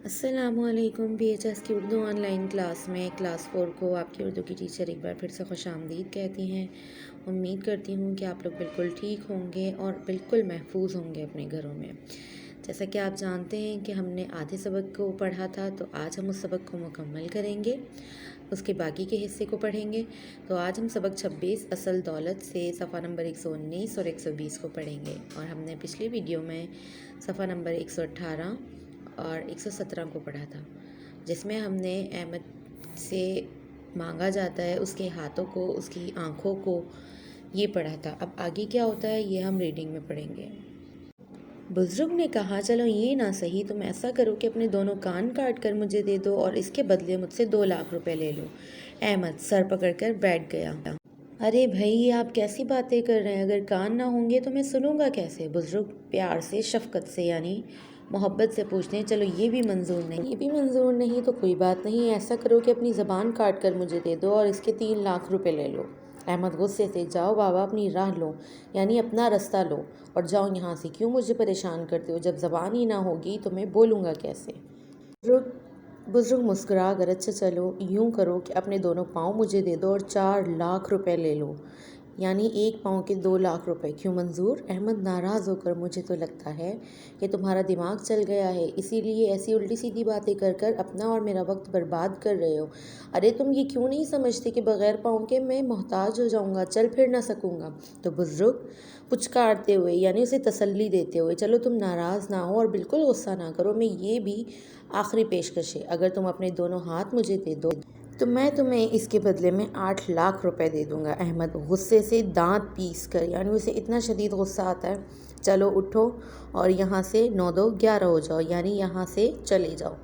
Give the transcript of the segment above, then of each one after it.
अस्सलाम वालेकुम। BHS की उर्दू ऑनलाइन क्लास में क्लास 4 को आपकी उर्दू की टीचर एक बार फिर से खुशामदीद कहती हैं। उम्मीद करती हूँ कि आप लोग बिल्कुल ठीक होंगे और बिल्कुल महफूज होंगे अपने घरों में। जैसा कि आप जानते हैं कि हमने आधे सबक को पढ़ा था, तो आज हम उस सबक को मुकम्मल करेंगे, उसके बाकी के हिस्से को पढ़ेंगे। तो आज हम सबक 26 असल दौलत से सफ़ा नंबर 119 और 120 को पढ़ेंगे, और हमने पिछली वीडियो में सफ़ा नंबर 118 और 117 को पढ़ा था, जिसमें हमने अहमद से मांगा जाता है उसके हाथों को, उसकी आँखों को, ये पढ़ा था। अब आगे क्या होता है ये हम रीडिंग में पढ़ेंगे। बुज़ुर्ग ने कहा, चलो ये ना सही, तुम ऐसा करो कि अपने दोनों कान काट कर मुझे दे दो और इसके बदले मुझसे 2 लाख रुपए ले लो। अहमद सर पकड़कर बैठ गया। अरे भाई, आप कैसी बातें कर रहे हैं? अगर कान ना होंगे तो मैं सुनूंगा कैसे? बुज़ुर्ग प्यार से, शफ़क़त से यानी मोहब्बत से पूछते हैं। चलो ये भी मंजूर नहीं, ये भी मंजूर नहीं तो कोई बात नहीं, ऐसा करो कि अपनी ज़बान काट कर मुझे दे दो और इसके 3 लाख रुपए ले लो। अहमद गुस्से से, जाओ बाबा, अपनी राह लो, यानी अपना रास्ता लो और जाओ यहाँ से। क्यों मुझे परेशान करते हो? जब ज़बान ही ना होगी तो मैं बोलूँगा कैसे? बुज़ुर्ग मुस्कुरा कर, अच्छा चलो यूँ करो कि अपने दोनों पाँव मुझे दे दो और 4 लाख रुपए ले लो, यानी एक पाँव के 2 लाख रुपए। क्यों मंजूर? अहमद नाराज़ होकर, मुझे तो लगता है कि तुम्हारा दिमाग चल गया है, इसीलिए ऐसी उल्टी सीधी बातें कर कर अपना और मेरा वक्त बर्बाद कर रहे हो। अरे तुम ये क्यों नहीं समझते कि बग़ैर पाँव के मैं मोहताज हो जाऊँगा, चल फिर ना सकूँगा? तो बुज़ुर्ग पुचकारते हुए यानी उसे तसल्ली देते हुए, चलो तुम नाराज़ ना हो और बिल्कुल गुस्सा ना करो, मैं ये भी आखिरी पेशकश है, अगर तुम अपने दोनों हाथ मुझे दे दो तो मैं तुम्हें इसके बदले में 8 लाख रुपए दे दूंगा। अहमद गुस्से से दांत पीस कर, यानी उसे इतना शदीद गुस्सा आता है, चलो उठो और यहाँ से 9 2 11 हो जाओ, यानी यहाँ से चले जाओ।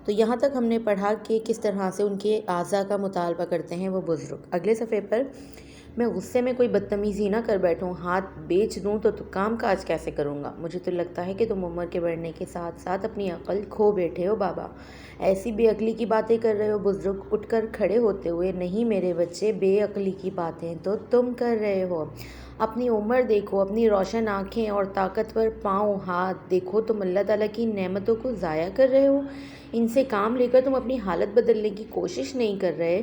तो यहाँ तक हमने पढ़ा कि किस तरह से उनके आज़ा का मुतालबा करते हैं वो बुज़ुर्ग। अगले सफ़े पर, मैं गुस्से में कोई बदतमीज़ी ना कर बैठूं, हाथ बेच दूं तो काम काज कैसे करूंगा? मुझे तो लगता है कि तुम उम्र के बढ़ने के साथ साथ अपनी अक्ल खो बैठे हो बाबा। ऐसी बेअक्ली की बातें कर रहे हो? बुज़ुर्ग उठकर खड़े होते हुए, नहीं मेरे बच्चे, बेअक्ली की बातें तो तुम कर रहे हो। अपनी उम्र देखो, अपनी रोशन आँखें और ताकतवर पाँव हाथ देखो, तुम अल्लाह ताला की नेमतों को ज़ाया कर रहे हो। इनसे काम लेकर तुम अपनी हालत बदलने की कोशिश नहीं कर रहे,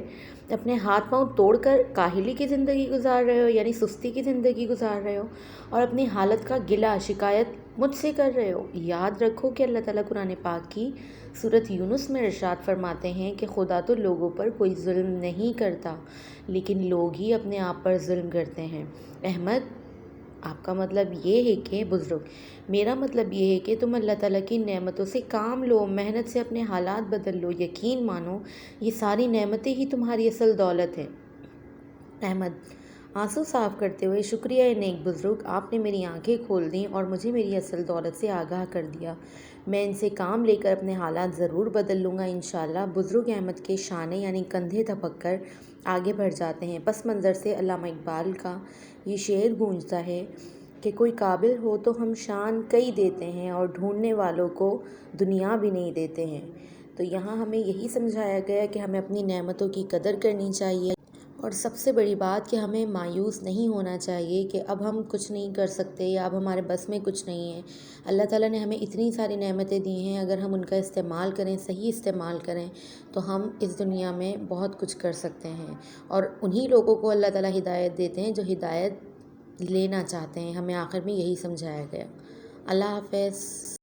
अपने हाथ पांव तोड़कर काहिली की ज़िंदगी गुजार रहे हो, यानी सुस्ती की ज़िंदगी गुजार रहे हो, और अपनी हालत का गिला शिकायत मुझसे कर रहे हो। याद रखो कि अल्लाह ताला कुरान पाक की सूरत यूनुस में इरशाद फरमाते हैं कि खुदा तो लोगों पर कोई जुल्म नहीं करता, लेकिन लोग ही अपने आप पर जुल्म करते हैं। अहमद, आपका मतलब ये है कि बुज़ुर्ग, मेरा मतलब ये है कि तुम अल्लाह ताला की नेमतों से काम लो, मेहनत से अपने हालात बदल लो, यकीन मानो ये सारी नेमतें ही तुम्हारी असल दौलत है। अहमद आंसू साफ करते हुए, शुक्रिया ए नेक बुज़ुर्ग, आपने मेरी आंखें खोल दी और मुझे मेरी असल दौलत से आगाह कर दिया। मैं इनसे काम लेकर अपने हालात ज़रूर बदल लूँगा इंशाअल्लाह। बुज़ुर्ग अहमद के शाने यानी कंधे थपक कर आगे बढ़ जाते हैं। पस मंज़र से अल्लामा इकबाल का ये शेर गूंजता है कि कोई काबिल हो तो हम शान कई देते हैं और ढूंढने वालों को दुनिया भी नहीं देते हैं। तो यहाँ हमें यही समझाया गया कि हमें अपनी नेमतों की कदर करनी चाहिए, और सबसे बड़ी बात कि हमें मायूस नहीं होना चाहिए कि अब हम कुछ नहीं कर सकते या अब हमारे बस में कुछ नहीं है। अल्लाह ताला ने हमें इतनी सारी नेमतें दी हैं, अगर हम उनका इस्तेमाल करें, सही इस्तेमाल करें, तो हम इस दुनिया में बहुत कुछ कर सकते हैं। और उन्हीं लोगों को अल्लाह ताला हिदायत देते हैं जो हिदायत लेना चाहते हैं। हमें आखिर में यही समझाया गया। अल्लाह हाफ़िज़।